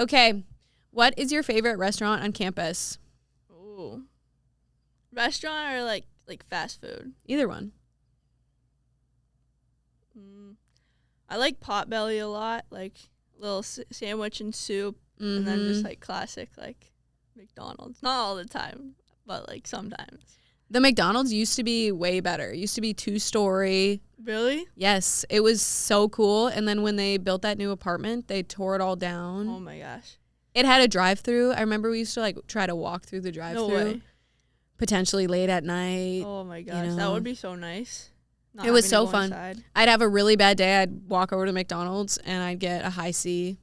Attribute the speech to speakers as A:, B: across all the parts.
A: Okay. What is your favorite restaurant on campus?
B: Ooh. Restaurant or like fast food?
A: Either one.
B: I like Potbelly a lot, like little sandwich and soup, and then just like classic like McDonald's. Not all the time, but like sometimes.
A: The McDonald's used to be way better. It used to be 2-story.
B: Really?
A: Yes, it was so cool. And then when they built that new apartment, they tore it all down.
B: Oh my gosh.
A: It had a drive-through. I remember we used to like try to walk through the drive-through.
B: No way.
A: Potentially late at night.
B: Oh my gosh, that would be so nice.
A: It was so fun. I'd have a really bad day. I'd walk over to McDonald's and I'd get a high C.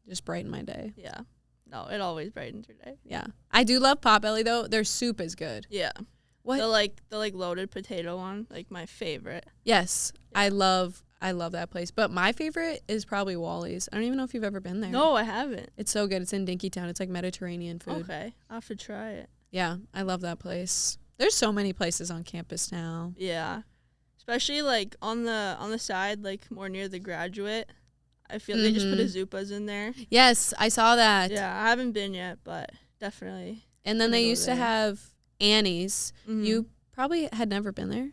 A: Just brighten my day.
B: Yeah. No, it always brightens your day.
A: Yeah. I do love Potbelly though. Their soup is good.
B: Yeah.
A: What?
B: The loaded potato one, like my favorite.
A: Yes.
B: Yeah.
A: I love that place. But my favorite is probably Wally's. I don't even know if you've ever been there.
B: No, I haven't.
A: It's so good. It's in Dinkytown. It's like Mediterranean food.
B: Okay. I'll have to try it.
A: Yeah. I love that place. There's so many places on campus now.
B: Yeah. Especially like on the side, like more near the Graduate. I feel they just put a Zupa's in there.
A: Yes, I saw that.
B: Yeah, I haven't been yet, but definitely.
A: And then they used to have Annie's.
B: Mm-hmm.
A: You probably had never been there.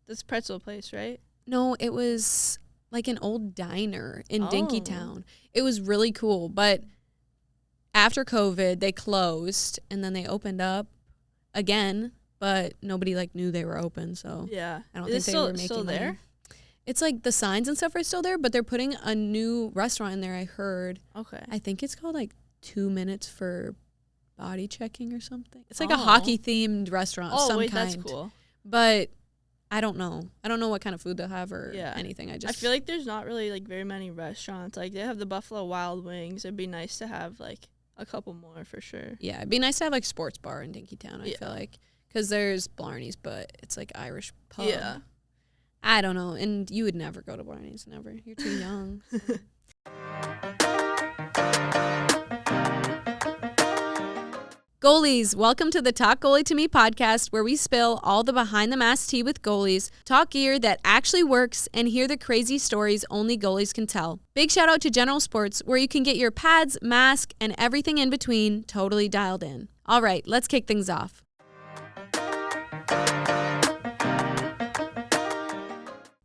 B: That's pretzel place, right?
A: No, it was like an old diner in Dinkytown. It was really cool, but after COVID, they closed and then they opened up again, but nobody like knew they were open, so
B: yeah.
A: I don't think they were making
B: still there?
A: money. It's like the signs and stuff are still there, but they're putting a new restaurant in there, I heard.
B: Okay.
A: I think it's called like 2 minutes for body checking or something. It's like a hockey themed restaurant of some kind.
B: That's cool.
A: But I don't know. I don't know what kind of food they'll have or anything.
B: I feel like there's not really like very many restaurants. Like they have the Buffalo Wild Wings. It'd be nice to have like a couple more for sure.
A: Yeah, it'd be nice to have like sports bar in Dinkytown, I feel like. Because there's Blarney's, but it's like Irish pub.
B: Yeah.
A: I don't know. And you would never go to Blarney's, never. You're too young. Goalies, welcome to the Talk Goalie to Me podcast, where we spill all the behind the mask tea with goalies, talk gear that actually works, and hear the crazy stories only goalies can tell. Big shout out to General Sports, where you can get your pads, mask, and everything in between totally dialed in. All right, let's kick things off.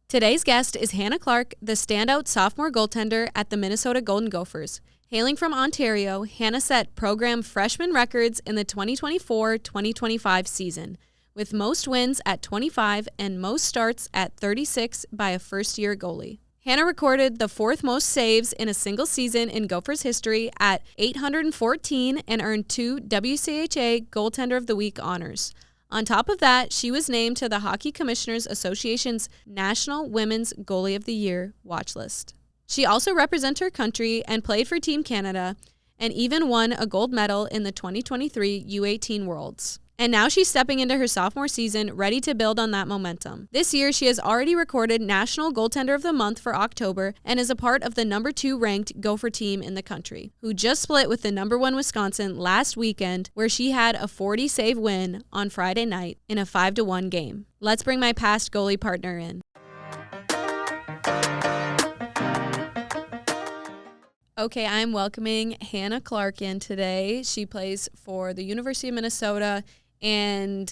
A: Today's guest is Hannah Clark, the standout sophomore goaltender at the Minnesota Golden Gophers. Hailing from Ontario, Hannah set program freshman records in the 2024-2025 season, with most wins at 25 and most starts at 36 by a first-year goalie. Hannah recorded the fourth most saves in a single season in Gophers history at 814 and earned 2 WCHA Goaltender of the Week honors. On top of that, she was named to the Hockey Commissioners Association's National Women's Goalie of the Year watch list. She also represents her country and played for Team Canada and even won a gold medal in the 2023 U18 Worlds. And now she's stepping into her sophomore season, ready to build on that momentum. This year, she has already recorded National Goaltender of the Month for October and is a part of the number 2 ranked Gopher team in the country, who just split with the number 1 Wisconsin last weekend, where she had a 40-save win on Friday night in a 5-1 game. Let's bring my past goalie partner in. Okay, I'm welcoming Hannah Clark in today. She plays for the University of Minnesota, and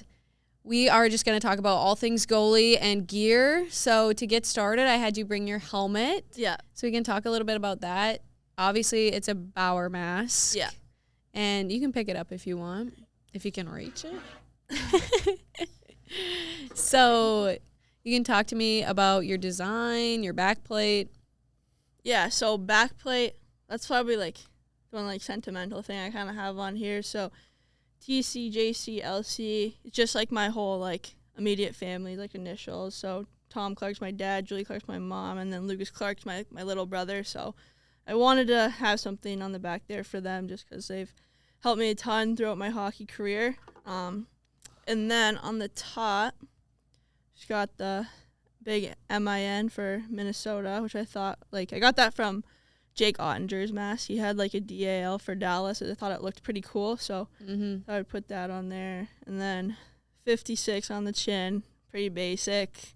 A: we are just going to talk about all things goalie and gear. So to get started, I had you bring your helmet.
B: Yeah.
A: So we can talk a little bit about that. Obviously, it's a Bauer mask.
B: Yeah.
A: And you can pick it up if you want, if you can reach it. So you can talk to me about your design, your backplate.
B: Yeah, so backplate, that's probably like the one like sentimental thing I kind of have on here. So TC, JC, LC, it's just like my whole like immediate family, like initials. So Tom Clark's my dad, Julie Clark's my mom, and then Lucas Clark's my little brother. So I wanted to have something on the back there for them just because they've helped me a ton throughout my hockey career. And then on the top, she's got the big MIN for Minnesota, which I thought, like, I got that from Jake Ottinger's mask. He had, like, a DAL for Dallas, and I thought it looked pretty cool, so I would put that on there. And then 56 on the chin, pretty basic.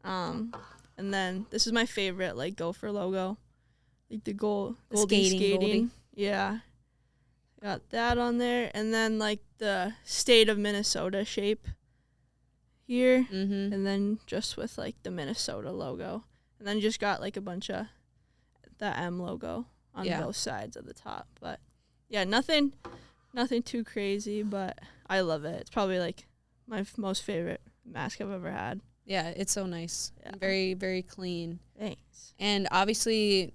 B: And then this is my favorite, like, Gopher logo, like the Goldie skating.
A: Goldie.
B: Yeah. got that on there. And then, like, the state of Minnesota shape here.
A: Mm-hmm.
B: And then just with, like, the Minnesota logo. And then just got, like, a bunch of the M logo on both sides of the top. But, yeah, nothing too crazy, but I love it. It's probably, like, my most favorite mask I've ever had.
A: Yeah, it's so nice.
B: Yeah.
A: Very, very clean.
B: Thanks.
A: And obviously,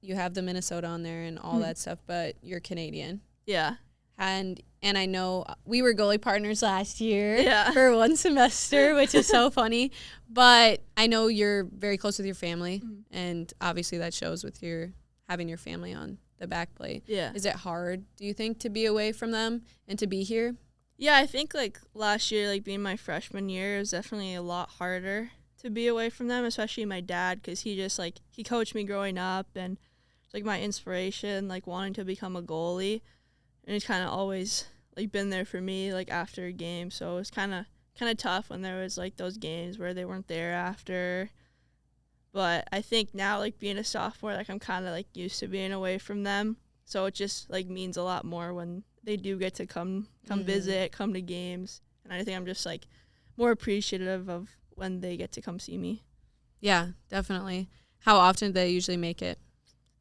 A: you have the Minnesota on there and all that stuff, but you're Canadian.
B: Yeah.
A: And I know we were goalie partners last year
B: Yeah.
A: for one semester, which is so funny. But I know you're very close with your family, and obviously that shows with having your family on the back plate.
B: Yeah.
A: Is it hard, do you think, to be away from them and to be here?
B: Yeah, I think, like, last year, like, being my freshman year, it was definitely a lot harder to be away from them, especially my dad, because he just, like, he coached me growing up, and it's, like, my inspiration, like, wanting to become a goalie, and he's kind of always, like, been there for me, like, after a game, so it was kind of tough when there was, like, those games where they weren't there after, but I think now, like, being a sophomore, like, I'm kind of, like, used to being away from them, so it just, like, means a lot more when they do get to come visit, come to games. And I think I'm just, like, more appreciative of when they get to come see me.
A: Yeah, definitely. How often do they usually make it?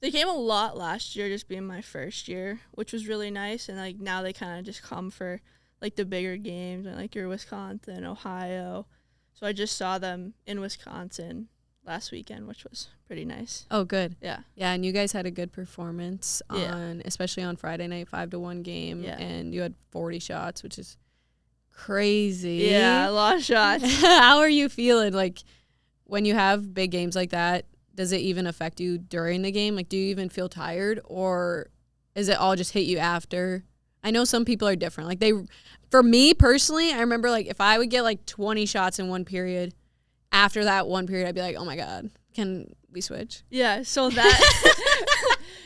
B: They came a lot last year, just being my first year, which was really nice. And, like, now they kind of just come for, like, the bigger games, and, like, your Wisconsin, Ohio. So I just saw them in Wisconsin last weekend, which was pretty nice.
A: Oh, good.
B: Yeah.
A: Yeah, and you guys had a good performance
B: Yeah.
A: especially on Friday night, 5-1 game,
B: Yeah.
A: and you had 40 shots, which is crazy.
B: Yeah, a lot of shots.
A: How are you feeling? Like, when you have big games like that, does it even affect you during the game? Like, do you even feel tired, or is it all just hit you after? I know some people are different. Like, for me personally, I remember, like, if I would get, like, 20 shots in one period, after that one period, I'd be like, oh, my God, can we switch?
B: Yeah, so that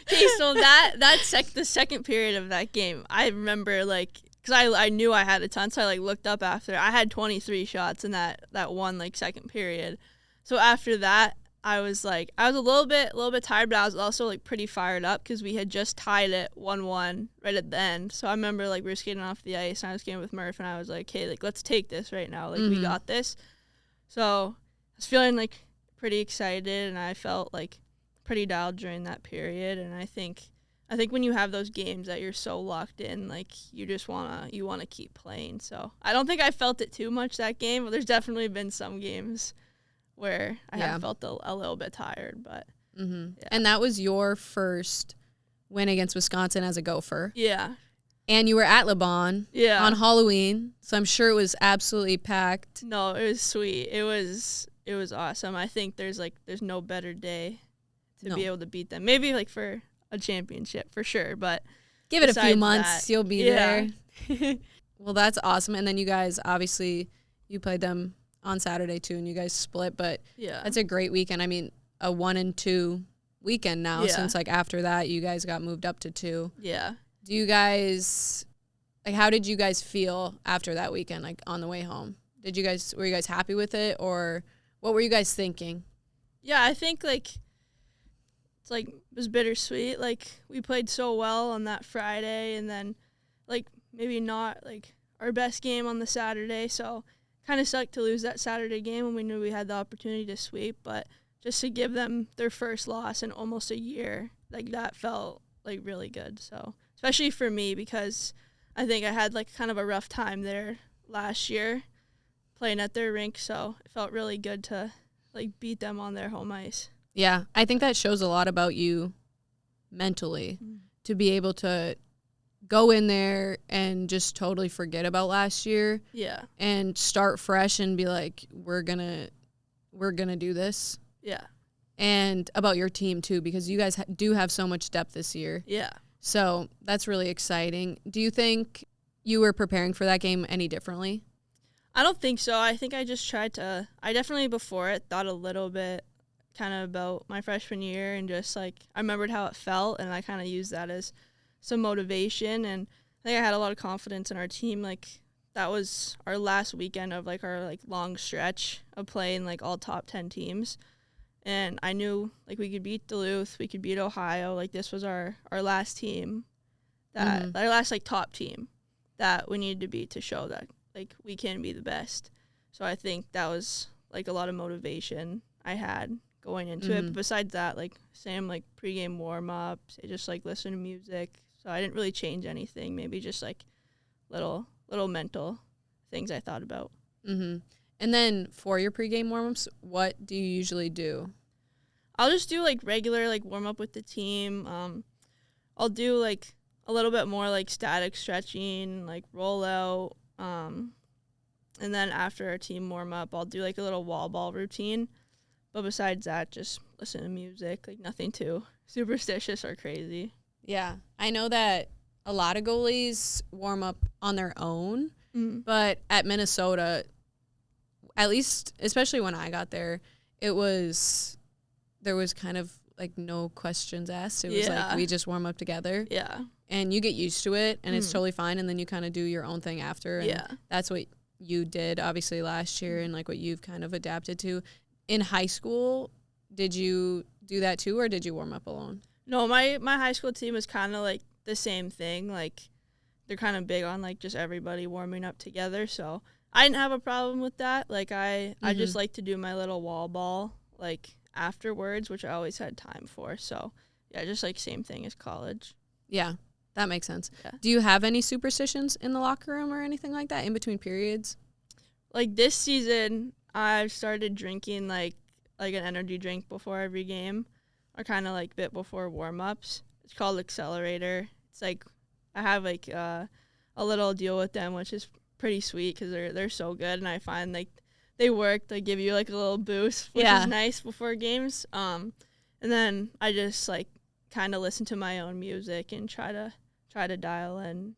B: okay, so the second period of that game, I remember, like, because I knew I had a ton, so I, like, looked up after. I had 23 shots in that one, like, second period. So after that, I was a little bit tired, but I was also, like, pretty fired up because we had just tied it 1-1 right at the end. So I remember, like, we were skating off the ice, and I was skating with Murph, and I was like, hey, like, let's take this right now. Like, we got this. So I was feeling, like, pretty excited, and I felt, like, pretty dialed during that period. And I think when you have those games that you're so locked in, like, you just wanna keep playing. So I don't think I felt it too much that game, but there's definitely been some games where I have felt a little bit tired. But yeah.
A: And that was your first win against Wisconsin as a Gopher.
B: Yeah.
A: And you were at Le Bon on Halloween, so I'm sure it was absolutely packed.
B: No, it was sweet. It was awesome. I think there's no better day to be able to beat them. Maybe, like, for a championship for sure, but
A: give it a few months,
B: that,
A: you'll be there. Well, that's awesome. And then you guys, obviously, you played them on Saturday too, and you guys split, but that's a great weekend. I mean, a 1-2 weekend now since, like, after that you guys got moved up to 2.
B: Yeah.
A: Do you guys, like, how did you guys feel after that weekend, like, on the way home? Were you guys happy with it, or what were you guys thinking?
B: Yeah, I think, like, it's, like, it was bittersweet. Like, we played so well on that Friday, and then, like, maybe not, like, our best game on the Saturday, so kind of sucked to lose that Saturday game when we knew we had the opportunity to sweep, but just to give them their first loss in almost a year, like, that felt, like, really good. So especially for me, because I think I had, like, kind of a rough time there last year playing at their rink, so it felt really good to, like, beat them on their home ice.
A: Yeah, I think that shows a lot about you mentally, to be able to go in there and just totally forget about last year.
B: Yeah.
A: And start fresh and be like, we're gonna do this.
B: Yeah.
A: And about your team too, because you guys do have so much depth this year.
B: Yeah.
A: So that's really exciting. Do you think you were preparing for that game any differently?
B: I don't think so. I think I just tried to, I definitely before it thought a little bit kind of about my freshman year, and just, like, I remembered how it felt, and I kind of used that as some motivation, and I think I had a lot of confidence in our team. Like, that was our last weekend of, like, our, like, long stretch of playing, like, all top 10 teams, and I knew, like, we could beat Duluth, we could beat Ohio, like, this was our last team that our last like top team that we needed to be to show that like we can be the best. So I think that was like a lot of motivation I had going into it. But besides that, like same like pregame warm ups, I just like listen to music. So I didn't really change anything. Maybe just like little mental things I thought about.
A: And then for your pregame warm ups, what do you usually do?
B: I'll just do like regular like warm up with the team. I'll do like a little bit more like static stretching, like roll out. And then after our team warm up, I'll do like a little wall ball routine. But besides that, just listen to music, like nothing too superstitious or crazy.
A: Yeah. I know that a lot of goalies warm up on their own, but at Minnesota, at least, especially when I got there, there was kind of like no questions asked. It was like we just warm up together.
B: Yeah.
A: And you get used to it, and it's totally fine, and then you kind of do your own thing after. And that's what you did, obviously, last year, and like what you've kind of adapted to. In high school, did you do that too, or did you warm up alone?
B: No, my high school team is kind of like the same thing. Like they're kind of big on like just everybody warming up together. So I didn't have a problem with that. Like I just like to do my little wall ball like afterwards, which I always had time for. So yeah, just like same thing as college.
A: Yeah, that makes sense.
B: Yeah.
A: Do you have any superstitions in the locker room or anything like that in between periods?
B: Like this season, I've started drinking like an energy drink before every game, or kind of like bit before warm-ups. It's called Accelerator. It's like I have like a little deal with them, which is pretty sweet because they're so good, and I find like they work. They give you like a little boost, which is nice before games. And then I just like kind of listen to my own music and try to dial in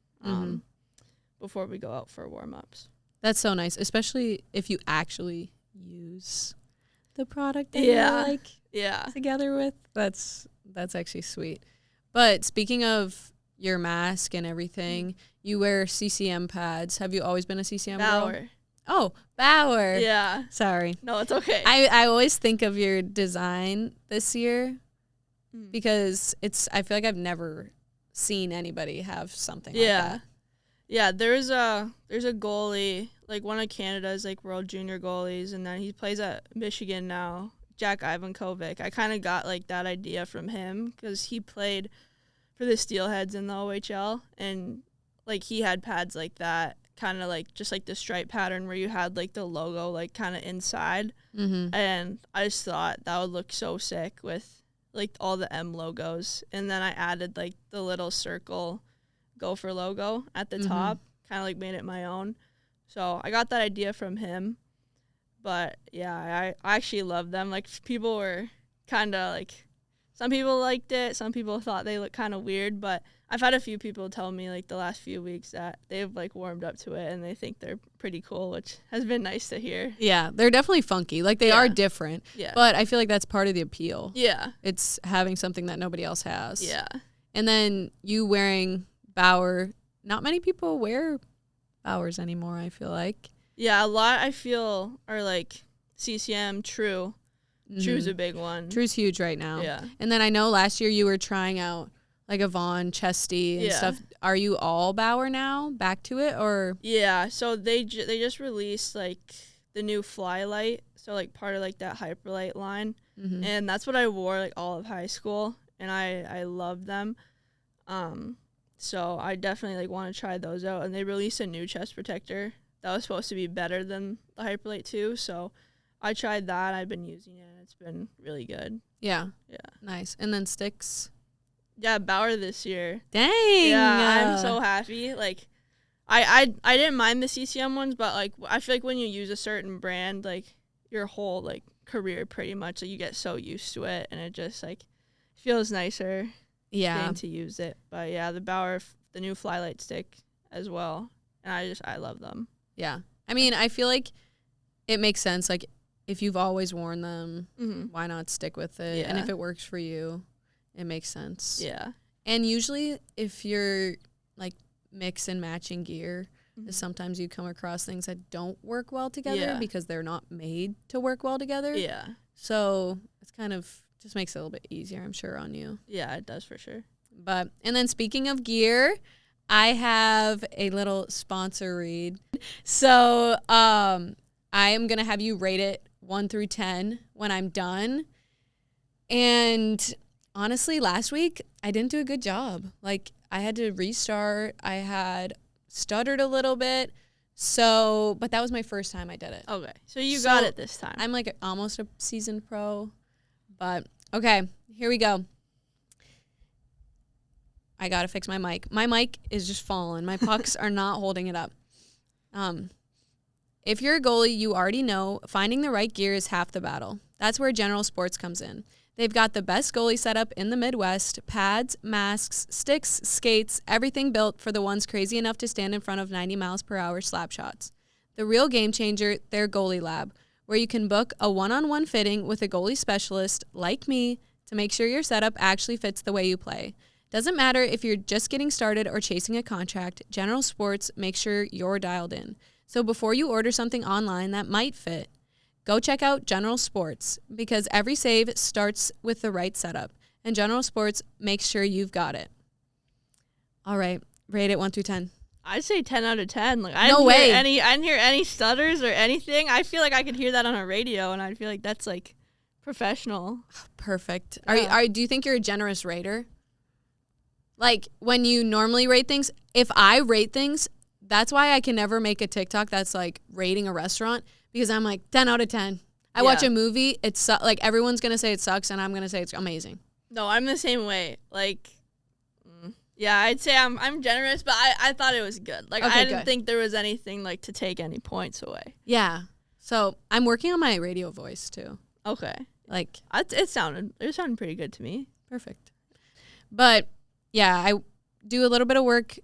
B: before we go out for warm-ups.
A: That's so nice, especially if you actually use the product that you like together with. That's actually sweet. But speaking of your mask and everything, you wear CCM pads. Have you always been a CCM
B: Bauer.
A: girl? Oh, Bauer.
B: Yeah.
A: Sorry.
B: No, it's okay.
A: I always think of your design this year because I feel like I've never seen anybody have something like that.
B: Yeah, there's a goalie, like one of Canada's like world junior goalies, and then he plays at Michigan now, Jack Ivankovic. I kind of got like that idea from him because he played for the Steelheads in the OHL, and like he had pads like that, kind of like just like the stripe pattern where you had like the logo like kind of inside, and I just thought that would look so sick with like all the M logos, and then I added like the little circle Gopher logo at the top, kind of like made it my own. So I got that idea from him. But yeah, I actually love them. Like people were kind of like, some people liked it, some people thought they looked kind of weird, but I've had a few people tell me like the last few weeks that they've like warmed up to it and they think they're pretty cool, which has been nice to hear.
A: Yeah, they're definitely funky. Like they are different. Yeah. But I feel like that's part of the appeal.
B: Yeah.
A: It's having something that nobody else has.
B: Yeah.
A: And then you wearing Bauer, not many people wear Bauers anymore, I feel like.
B: Yeah, a lot I feel are like CCM, True. True's a big one.
A: True's huge right now.
B: Yeah.
A: And then I know last year you were trying out like a Vaughn, Chesty and stuff. Are you all Bauer now? Back to it or?
B: Yeah, so they just released like the new Flylight, so like part of like that Hyperlight line. And that's what I wore like all of high school, and I loved them. So I definitely like want to try those out. And they released a new chest protector that was supposed to be better than the Hyperlight 2. So I tried that. I've been using it. It's been really good.
A: Yeah.
B: Yeah.
A: Nice. And then sticks.
B: Yeah, Bauer this year.
A: Dang.
B: Yeah, I'm so happy. Like I didn't mind the CCM ones, but like I feel like when you use a certain brand, like your whole like career pretty much, like you get so used to it, and it just like feels nicer.
A: Yeah.
B: To use it. But yeah, the Bauer, the new Flylight stick as well. And I love them.
A: Yeah. I mean, I feel like it makes sense. Like if you've always worn them, why not stick with it? Yeah. And if it works for you, it makes sense.
B: Yeah.
A: And usually if you're like mix and matching gear, sometimes you come across things that don't work well together because they're not made to work well together.
B: Yeah.
A: So it's kind of just makes it a little bit easier, I'm sure, on you.
B: Yeah, it does for sure.
A: And then speaking of gear, I have a little sponsor read. So I am going to have you rate it 1 through 10 when I'm done. And honestly, last week, I didn't do a good job. Like, I had to restart. I had stuttered a little bit. So, but that was my first time I did it.
B: Okay. So you got it this time.
A: I'm like almost a seasoned pro. But, okay, here we go. I got to fix my mic. My mic is just falling. My pucks are not holding it up. If you're a goalie, you already know finding the right gear is half the battle. That's where General Sports comes in. They've got the best goalie setup in the Midwest, pads, masks, sticks, skates, everything built for the ones crazy enough to stand in front of 90 miles per hour slap shots. The real game changer, their Goalie Lab, where you can book a one-on-one fitting with a goalie specialist like me to make sure your setup actually fits the way you play. Doesn't matter if you're just getting started or chasing a contract, General Sports makes sure you're dialed in. So before you order something online that might fit, go check out General Sports, because every save starts with the right setup, and General Sports makes sure you've got it. All right, rate it 1 through 10.
B: I'd say 10 out of 10. Like,
A: No way.
B: I didn't hear any stutters or anything. I feel like I could hear that on a radio, and I feel like that's like professional.
A: Perfect.
B: Yeah.
A: Do you think you're a generous rater? Like, when you normally rate things, if I rate things, that's why I can never make a TikTok that's like rating a restaurant, because I'm like 10 out of 10. I watch a movie, it's like everyone's going to say it sucks and I'm going to say it's amazing.
B: No, I'm the same way. Like, yeah, I'd say I'm generous, but I thought it was good. Like,
A: Okay,
B: I didn't
A: good.
B: think there was anything like to take any points away.
A: Yeah. So I'm working on my radio voice too.
B: Okay.
A: Like,
B: It sounded pretty good to me.
A: perfect. But yeah, I do a little bit of work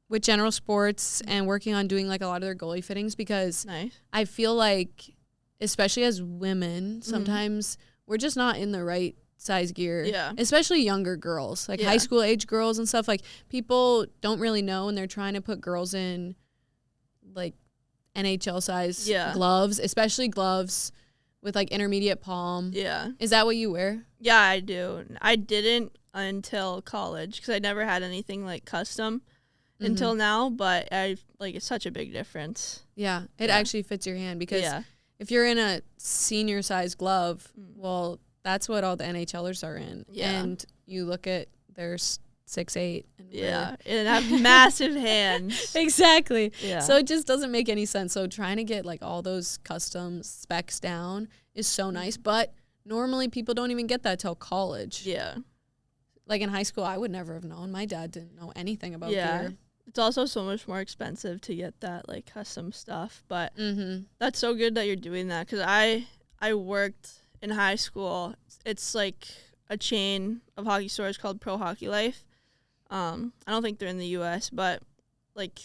A: with General Sports and working on doing like a lot of their goalie fittings, because
B: Nice.
A: I feel like, especially as women, sometimes we're just not in the right size gear.
B: Yeah.
A: Especially younger girls, like
B: Yeah.
A: high school age girls and stuff. Like, people don't really know, and they're trying to put girls in like NHL size gloves, especially gloves with like intermediate palm.
B: Yeah.
A: Is that what you wear?
B: Yeah, I do. I didn't until college, because I never had anything like custom until now, but it's such a big difference.
A: Yeah. It actually fits your hand, because if you're in a senior size glove, well, that's what all the NHLers are in.
B: Yeah.
A: And you look at their 6'8".
B: And have massive hands.
A: Exactly.
B: Yeah.
A: So it just doesn't make any sense. So trying to get like all those custom specs down is so nice. But normally people don't even get that till college.
B: Yeah.
A: Like, in high school, I would never have known. My dad didn't know anything about
B: Yeah.
A: gear.
B: It's also so much more expensive to get that like custom stuff, but that's so good that you're doing that, because I worked in high school. It's like a chain of hockey stores called Pro Hockey Life. I don't think they're in the U.S., but like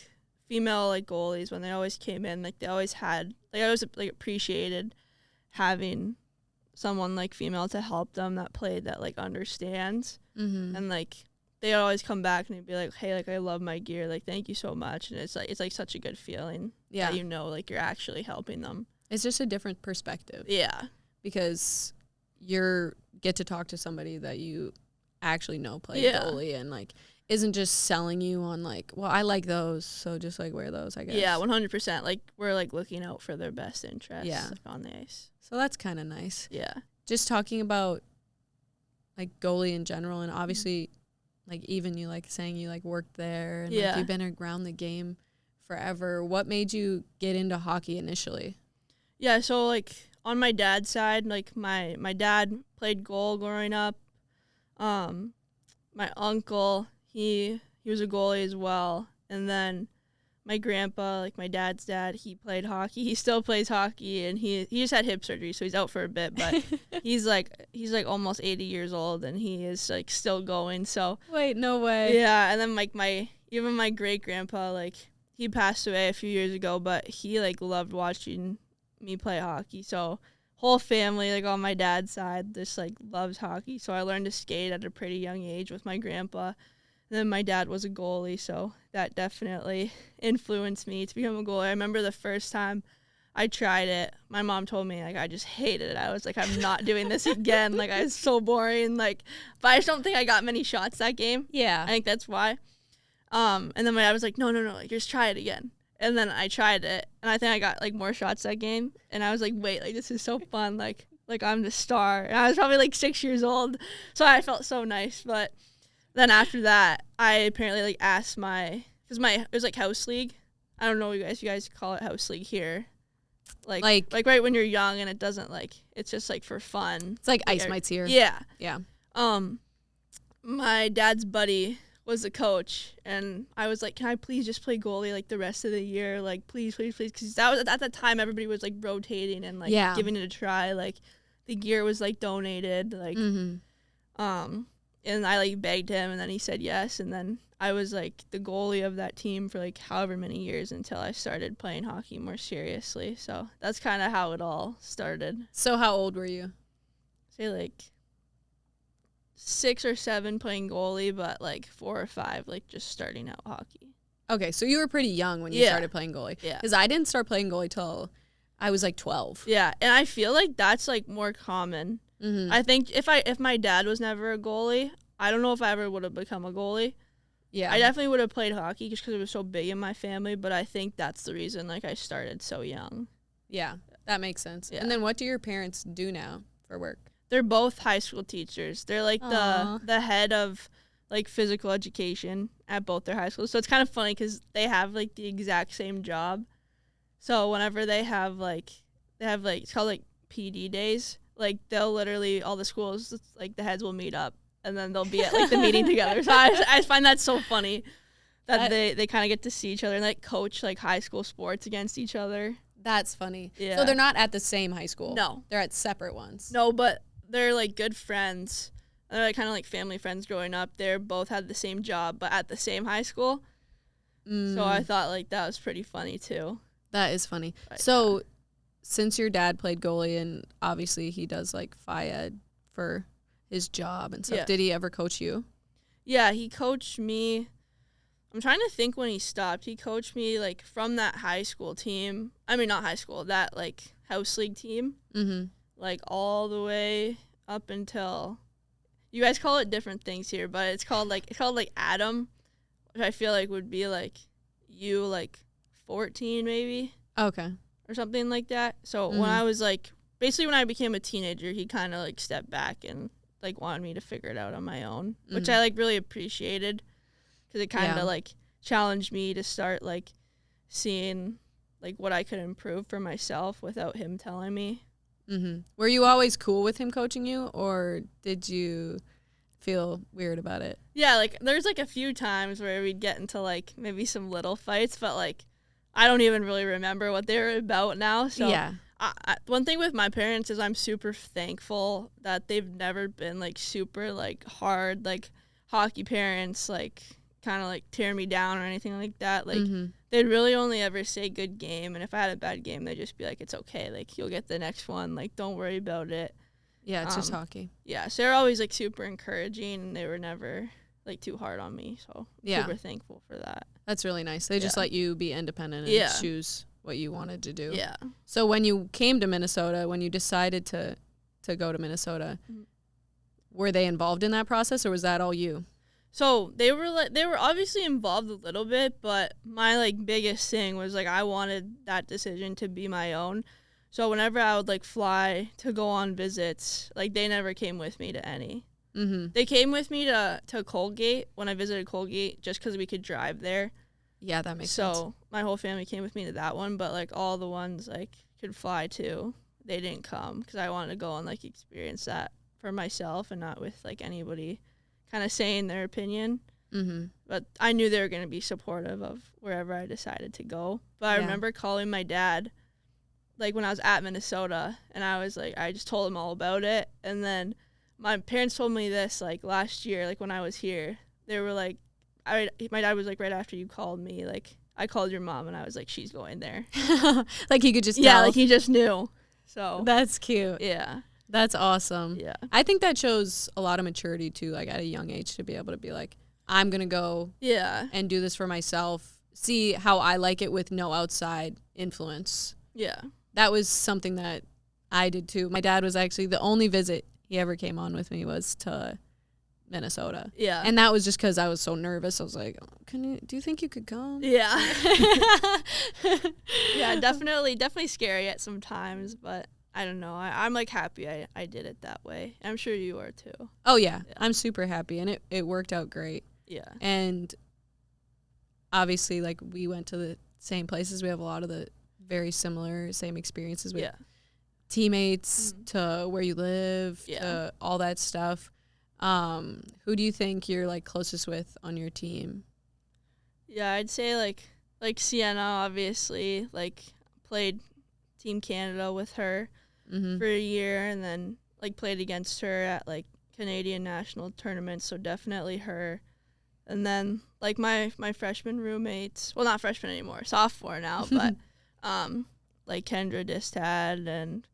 B: female like goalies, when they always came in, like they always had like I always like appreciated having someone like female to help them that played that like understands, and like they'd always come back and they'd be like, hey, like I love my gear, like thank you so much, and it's like such a good feeling that you know like you're actually helping them.
A: It's just a different perspective.
B: Yeah.
A: Because get to talk to somebody that you actually know play goalie, and like isn't just selling you on like, well, I like those, so just like wear those, I guess.
B: Yeah, 100%. Like, we're like looking out for their best interests like, on the ice.
A: So that's kind of nice.
B: Yeah.
A: Just talking about like goalie in general, and obviously like even you like saying you like worked there, and like you've been around the game forever. What made you get into hockey initially?
B: Yeah, so like on my dad's side, like my dad played goal growing up. My uncle, he was a goalie as well, and then my grandpa, like my dad's dad, he played hockey. He still plays hockey, and he just had hip surgery, so he's out for a bit, but he's like almost 80 years old, and he is like still going. So
A: wait, no way.
B: Yeah, and then like even my great grandpa, like he passed away a few years ago, but he like loved watching me play hockey. So whole family, like on my dad's side, just like loves hockey. So I learned to skate at a pretty young age with my grandpa. And then my dad was a goalie, so that definitely influenced me to become a goalie. I remember the first time I tried it. My mom told me, like, I just hated it. I was like, I'm not doing this again. Like, I was so boring. Like, but I just don't think I got many shots that game.
A: Yeah.
B: I think that's why. And then my dad was like, no, like, just try it again. And then I tried it, and I think I got, like, more shots that game. And I was like, wait, like, this is so fun. Like I'm the star. And I was probably, like, 6 years old. So I felt so nice. But then after that, I apparently, like, asked because it was, like, house league. I don't know if you guys call it house league here. Like right when you're young and it doesn't it's just like for fun.
A: It's like ice mites here.
B: Yeah.
A: Yeah.
B: My dad's buddy was the coach, and I was like, can I please just play goalie like the rest of the year? Like, please, because that was at that time everybody was like rotating and like giving it a try. Like, the gear was like donated. Like, and I like begged him, and then he said yes, and then I was like the goalie of that team for like however many years until I started playing hockey more seriously. So that's kind of how it all started.
A: So how old were you?
B: Say like 6 or 7 playing goalie, but like 4 or 5 like just starting out hockey.
A: Okay, so you were pretty young when you started playing goalie.
B: Yeah.
A: Because I didn't start playing goalie till I was like 12.
B: Yeah, and I feel like that's like more common. Mm-hmm. I think if my dad was never a goalie, I don't know if I ever would have become a goalie. Yeah, I definitely would have played hockey just because it was so big in my family, but I think that's the reason like I started so young.
A: Yeah, that makes sense. Yeah. And then what do your parents do now for work?
B: They're both high school teachers. They're like the head of like physical education at both their high schools. So it's kind of funny because they have like the exact same job. So whenever they have it's called like PD days, like they'll literally all the schools like the heads will meet up. And then they'll be at, like, the meeting together. So I find that so funny that they kind of get to see each other and, like, coach, like, high school sports against each other.
A: That's funny.
B: Yeah.
A: So they're not at the same high school.
B: No.
A: They're at separate ones.
B: No, but they're, like, good friends. They're, like, kind of, like, family friends growing up. They both had the same job, but at the same high school. So I thought, like, that was pretty funny, too.
A: That is funny. But, so since your dad played goalie and obviously he does, like, phy ed for his job and stuff, did he ever coach you?
B: Yeah, he coached me. I'm trying to think when he stopped. He coached me like from that high school team. I mean, not high school, that like house league team. Mm-hmm. Like all the way up until, you guys call it different things here, but it's called like Adam, which I feel like would be like you like 14 maybe.
A: Okay.
B: Or something like that. So when I was like, basically when I became a teenager, he kind of like stepped back and like wanted me to figure it out on my own, which I like really appreciated because it kind of like challenged me to start like seeing like what I could improve for myself without him telling me.
A: Mm-hmm. Were you always cool with him coaching you, or did you feel weird about it?
B: Yeah, like there's like a few times where we'd get into like maybe some little fights, but like I don't even really remember what they were about now. So yeah. One thing with my parents is I'm super thankful that they've never been like super like hard like hockey parents, like kind of like tear me down or anything like that. Like they'd really only ever say good game, and if I had a bad game they'd just be like, it's okay, like you'll get the next one, like don't worry about it.
A: Yeah, it's just hockey.
B: Yeah, so they're always like super encouraging, and they were never like too hard on me, so super thankful for that.
A: That's really nice. They just let you be independent and choose what you wanted to do.
B: Yeah.
A: So when you came to Minnesota, when you decided to go to Minnesota, were they involved in that process, or was that all you?
B: So they were obviously involved a little bit, but my like biggest thing was like I wanted that decision to be my own. So whenever I would like fly to go on visits, like they never came with me to any. They came with me to Colgate when I visited Colgate just because we could drive there.
A: Yeah, that makes sense.
B: So my whole family came with me to that one, but like all the ones like could fly to, they didn't come because I wanted to go and like experience that for myself and not with like anybody kind of saying their opinion. But I knew they were going to be supportive of wherever I decided to go. But I remember calling my dad like when I was at Minnesota, and I was like, I just told him all about it. And then my parents told me this like last year, like when I was here, they were like, my dad was like, right after you called me, like I called your mom, and I was like, she's going there.
A: Like he could just tell.
B: Yeah, like he just knew. So
A: that's cute.
B: Yeah.
A: That's awesome.
B: Yeah.
A: I think that shows a lot of maturity too, like at a young age, to be able to be like, I'm going to go and do this for myself, see how I like it with no outside influence.
B: Yeah.
A: that was something that I did too. My dad was actually the only visit he ever came on with me was to Minnesota.
B: Yeah.
A: And that was just because I was so nervous. I was like, do you think you could come?
B: Yeah. Yeah, definitely scary at some times, but I don't know. I'm like happy I did it that way. I'm sure you are too.
A: Oh, yeah. I'm super happy, and it worked out great.
B: Yeah.
A: And obviously, like, we went to the same places. We have a lot of the very similar, same experiences with teammates to where you live, to all that stuff. Who do you think you're, like, closest with on your team?
B: Yeah, I'd say, like Sienna, obviously, like, played Team Canada with her for a year, and then, like, played against her at, like, Canadian national tournaments, so definitely her. And then, like, my freshman roommates, well, not freshman anymore, sophomore now, but, like, Kendra Distad and,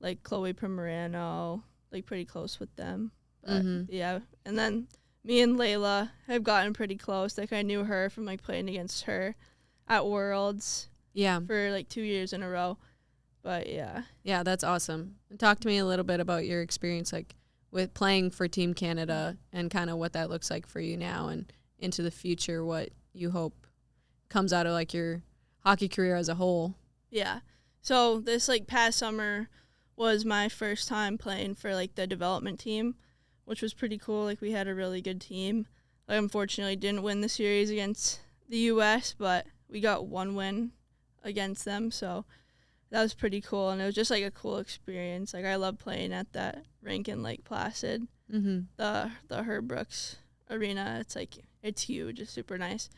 B: like, Chloe Primerano, like, pretty close with them. But, yeah. And then me and Layla have gotten pretty close. Like, I knew her from, like, playing against her at Worlds for, like, 2 years in a row. But, yeah.
A: Yeah, that's awesome. Talk to me a little bit about your experience, like, with playing for Team Canada and kind of what that looks like for you now and into the future, what you hope comes out of, like, your hockey career as a whole.
B: Yeah. So this, like, past summer was my first time playing for, like, the development team, which was pretty cool. Like, we had a really good team. I unfortunately didn't win the series against the U.S., but we got one win against them, so that was pretty cool. And it was just, like, a cool experience. Like, I love playing at that rink in Lake Placid, the Herb Brooks Arena. It's, like, it's huge. It's super nice.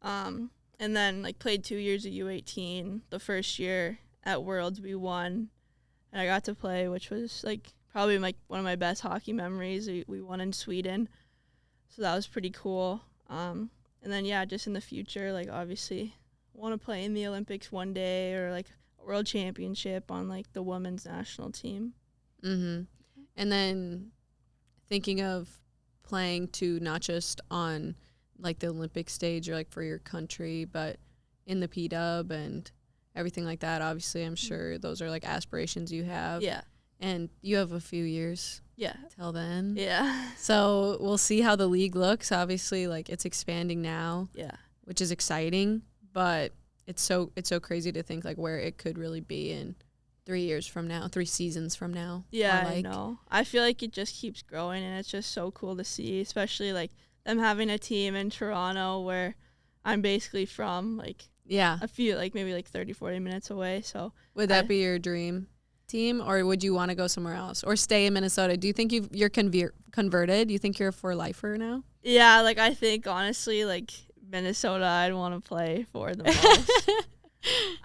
B: And then, like, played 2 years at U18. The first year at Worlds, we won, and I got to play, which was, like, probably, like, one of my best hockey memories. We won in Sweden, so that was pretty cool. And then, yeah, just in the future, like, obviously want to play in the Olympics one day or, like, a world championship on, like, the women's national team.
A: And then thinking of playing to not just on, like, the Olympic stage or, like, for your country, but in the P-Dub and everything like that. Obviously, I'm sure those are, like, aspirations you have.
B: Yeah.
A: And you have a few years till then.
B: Yeah.
A: So we'll see how the league looks. Obviously, like, it's expanding now, which is exciting, but it's so crazy to think, like, where it could really be in 3 years from now, 3 seasons from now.
B: Yeah, I know. I feel like it just keeps growing, and it's just so cool to see, especially, like, them having a team in Toronto where I'm basically from, like, a few, like, maybe, like, 30, 40 minutes away. So
A: would that be your dream team, or would you want to go somewhere else or stay in Minnesota? Do you think you're converted? Do you think you're a for-lifer now?
B: Yeah, like, I think, honestly, like, Minnesota I'd want to play for the most.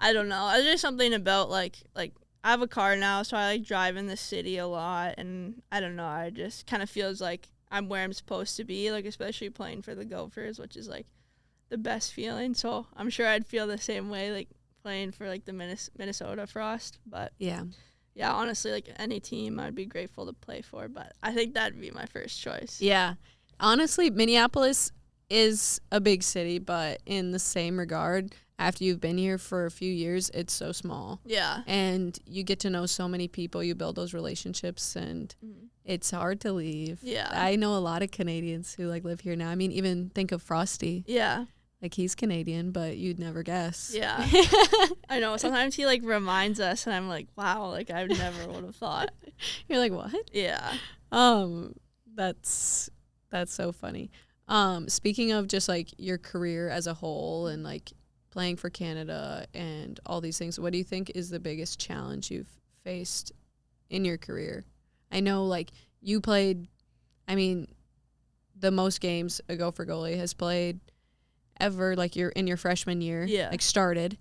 B: I don't know. There's just something about, like I have a car now, so I, like, drive in the city a lot, and I don't know. I just kind of feels like I'm where I'm supposed to be, like, especially playing for the Gophers, which is, like, the best feeling. So I'm sure I'd feel the same way, like, playing for, like, the Minnesota Frost. But yeah, honestly, like, any team I'd be grateful to play for, but I think that'd be my first choice.
A: Yeah. Honestly, Minneapolis is a big city, but in the same regard, after you've been here for a few years, it's so small. Yeah. And you get to know so many people, you build those relationships, and it's hard to leave. Yeah. I know a lot of Canadians who, like, live here now. I mean, even think of Frosty. Yeah. Like, he's Canadian, but you'd never guess. Yeah.
B: I know. Sometimes he, like, reminds us, and I'm like, wow, like, I never would have thought.
A: You're like, what?
B: Yeah.
A: That's so funny. Speaking of just, like, your career as a whole and, like, playing for Canada and all these things, what do you think is the biggest challenge you've faced in your career? I know, like, you played, I mean, the most games a Gopher goalie has played ever, like, you're in your freshman year, like, started.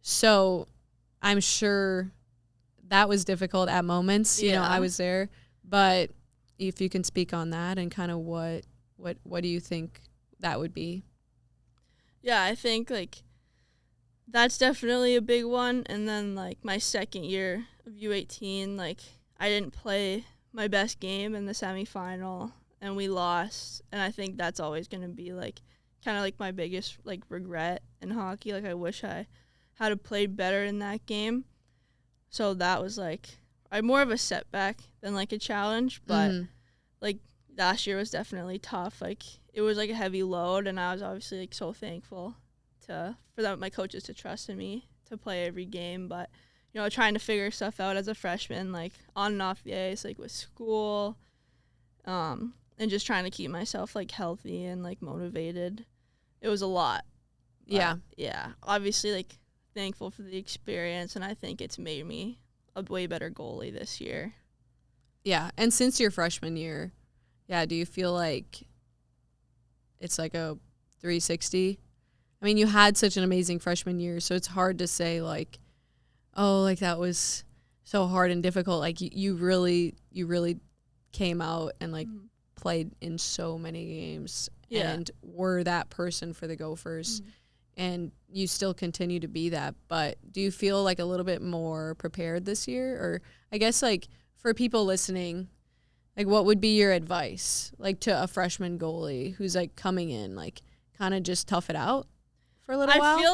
A: So I'm sure that was difficult at moments. You know, I was there. But if you can speak on that and kind of what do you think that would be?
B: Yeah, I think, like, that's definitely a big one. And then, like, my second year of U18, like, I didn't play my best game in the semifinal, and we lost. And I think that's always going to be, like, kind of, like, my biggest, like, regret in hockey. Like, I wish I had played better in that game. So that was like more of a setback than like a challenge, but like last year was definitely tough. Like it was like a heavy load, and I was obviously like so thankful for that my coaches to trust in me to play every game. But you know, trying to figure stuff out as a freshman, like on and off the ice, like with school, and just trying to keep myself like healthy and like motivated. It was a lot.
A: Yeah.
B: Yeah. Obviously, like thankful for the experience, and I think it's made me a way better goalie this year.
A: Yeah. And since your freshman year, do you feel like it's like a 360? I mean, you had such an amazing freshman year, so it's hard to say like, oh, like that was so hard and difficult. Like you really came out and like played in so many games and were that person for the Gophers. And you still continue to be that. But do you feel like a little bit more prepared this year? Or I guess like for people listening, like what would be your advice like to a freshman goalie who's like coming in, like kind of just tough it out for a little while?
B: I feel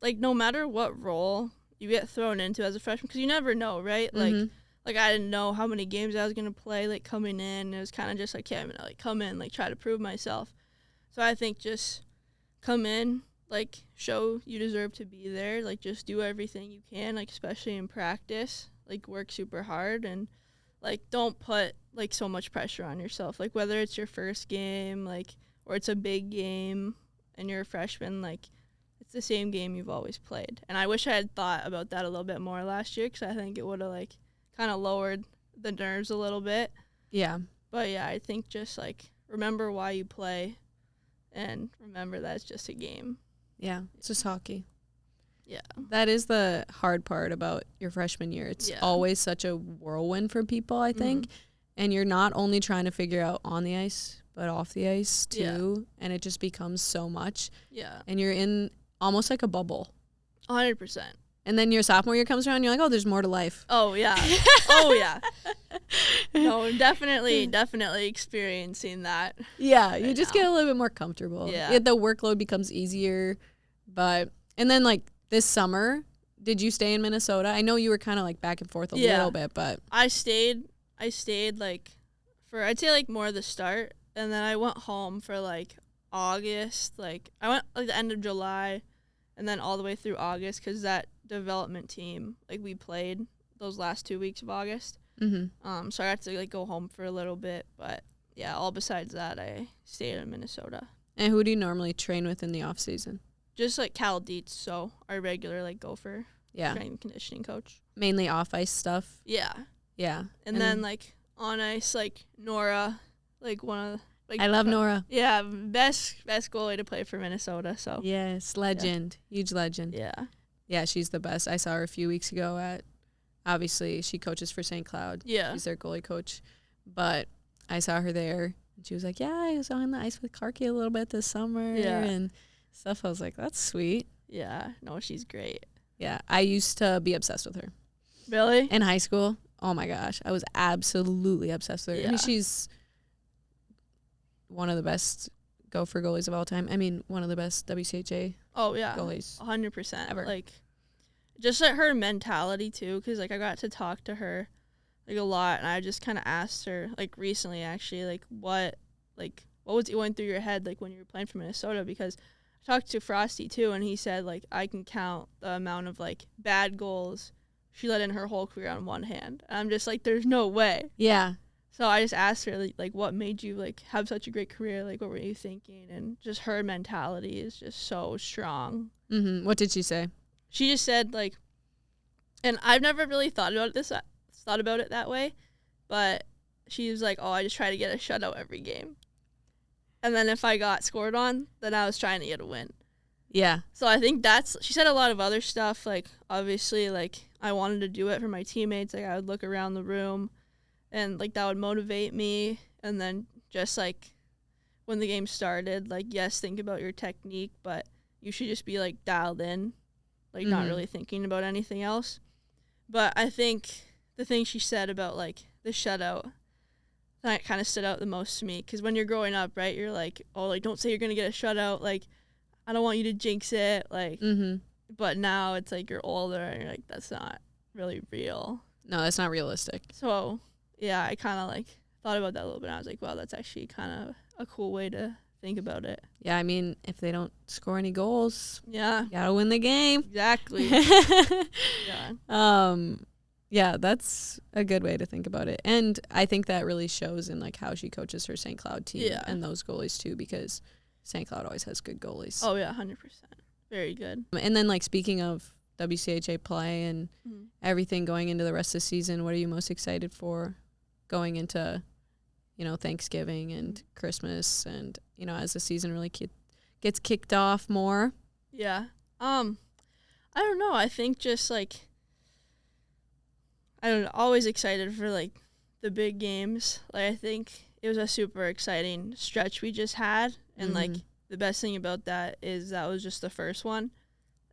B: like no matter what role you get thrown into as a freshman, because you never know, right? Like I didn't know how many games I was going to play like coming in. It was kind of just like, I'm going to like come in, like try to prove myself. So I think just come in, like show you deserve to be there, like just do everything you can, like especially in practice, like work super hard, and like don't put like so much pressure on yourself, like whether it's your first game, like, or it's a big game and you're a freshman, like it's the same game you've always played. And I wish I had thought about that a little bit more last year, because I think it would have like kind of lowered the nerves a little bit. But yeah, I think just like remember why you play, and remember that it's just a game. Yeah.
A: It's just hockey.
B: Yeah.
A: That is the hard part about your freshman year. It's always such a whirlwind for people, I think. And you're not only trying to figure out on the ice, but off the ice too. And it just becomes so much.
B: Yeah.
A: And you're in almost like a bubble.
B: 100%.
A: And then your sophomore year comes around, you're like, oh, there's more to life.
B: Oh, yeah. Oh, yeah. No, definitely experiencing that.
A: Yeah, you just get a little bit more comfortable. Yeah. The workload becomes easier. And then, like, this summer, did you stay in Minnesota? I know you were kind of, like, back and forth a little bit, but.
B: I stayed, like, for, I'd say, like, more of the start. And then I went home for, like, August. Like, I went, like, the end of July and then all the way through August, because that development team, like, we played those last 2 weeks of August. So I had to like go home for a little bit, but yeah, all besides that, I stayed in Minnesota.
A: And who do you normally train with in the off season?
B: Just like Cal Dietz, so our regular like Gopher strength and conditioning coach.
A: Mainly off ice stuff.
B: Yeah. And then like on ice, like Nora, like one of like
A: I love Nora.
B: Yeah, best goalie to play for Minnesota. So
A: yes, legend, huge legend. Yeah, she's the best. I saw her a few weeks ago at. Obviously, she coaches for St. Cloud. Yeah. She's their goalie coach. But I saw her there, and she was like, I was on the ice with Clarky a little bit this summer and stuff. I was like, that's sweet.
B: Yeah. No, she's great.
A: Yeah. I used to be obsessed with her.
B: Really?
A: In high school. Oh, my gosh. I was absolutely obsessed with her. Yeah. I mean, she's one of the best Gopher goalies of all time. I mean, one of the best WCHA goalies.
B: 100%.
A: Ever.
B: Like, just like her mentality too, because like I got to talk to her like a lot, and I just kind of asked her like recently actually like what was going through your head like when you were playing for Minnesota, because I talked to Frosty too, and he said like I can count the amount of like bad goals she let in her whole career on one hand, and I'm just like, there's no way.
A: Yeah.
B: So I just asked her like what made you like have such a great career, like what were you thinking, and just her mentality is just so strong.
A: What did she say?
B: She just said, like, and I've never really thought about it that way, but she was like, I just try to get a shutout every game. And then if I got scored on, then I was trying to get a win.
A: Yeah.
B: So I think she said a lot of other stuff, like, obviously, like, I wanted to do it for my teammates. Like, I would look around the room, and, like, that would motivate me. And then just, like, when the game started, like, yes, think about your technique, but you should just be, like, dialed in. Like, not really thinking about anything else. But I think the thing she said about, like, the shutout, that kind of stood out the most to me. Because when you're growing up, right, you're like, like, don't say you're going to get a shutout. Like, I don't want you to jinx it. Like, but now it's like you're older and you're like, that's not really real.
A: No, that's not realistic.
B: So, yeah, I kind of like thought about that a little bit. And I was like, wow, that's actually kind of a cool way to think about it.
A: Yeah, I mean, if they don't score any goals,
B: Yeah,
A: you gotta win the game.
B: exactly.
A: Yeah. Yeah, that's a good way to think about it. And I think that really shows in like how she coaches her St. Cloud team and those goalies too, because St. Cloud always has good goalies.
B: Oh yeah, 100%. Very good.
A: And then like speaking of WCHA play and everything going into the rest of the season, what are you most excited for going into, Thanksgiving and Christmas and, as the season really gets kicked off more?
B: Yeah. I don't know. I think just like, I don't know, always excited for like the big games. Like I think it was a super exciting stretch we just had, and like the best thing about that is that was just the first one,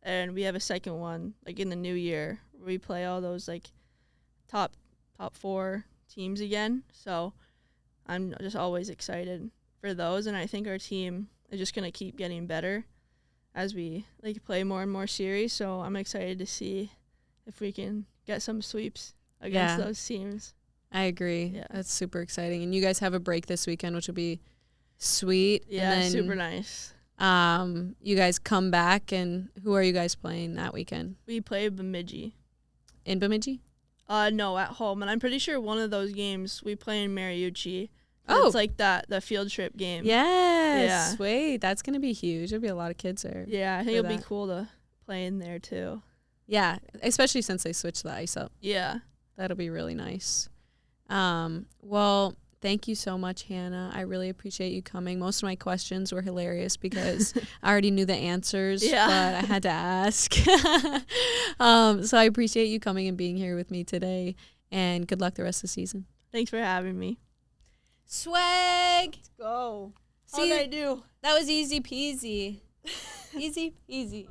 B: and we have a second one like in the new year where we play all those like top 4 teams again. So I'm just always excited for those, and I think our team is just gonna keep getting better as we like play more and more series. So I'm excited to see if we can get some sweeps against those teams.
A: I agree.
B: Yeah.
A: That's super exciting. And you guys have a break this weekend, which will be sweet.
B: Yeah,
A: and then,
B: super nice.
A: You guys come back, and who are you guys playing that weekend?
B: We play Bemidji.
A: In Bemidji?
B: No, at home. And I'm pretty sure one of those games we play in Mariucci.
A: Oh.
B: It's like the field trip game.
A: Yes.
B: Yeah.
A: Sweet. That's going to be huge. There'll be a lot of kids there.
B: Yeah, I think it'll be cool to play in there too.
A: Yeah, especially since they switched the ice up.
B: Yeah.
A: That'll be really nice. Well, thank you so much, Hannah. I really appreciate you coming. Most of my questions were hilarious because I already knew the answers, but I had to ask. So I appreciate you coming and being here with me today, and good luck the rest of the season.
B: Thanks for having me.
A: Swag!
B: Let's go.
A: See,
B: How'd I do?
A: That was easy peasy. Easy peasy.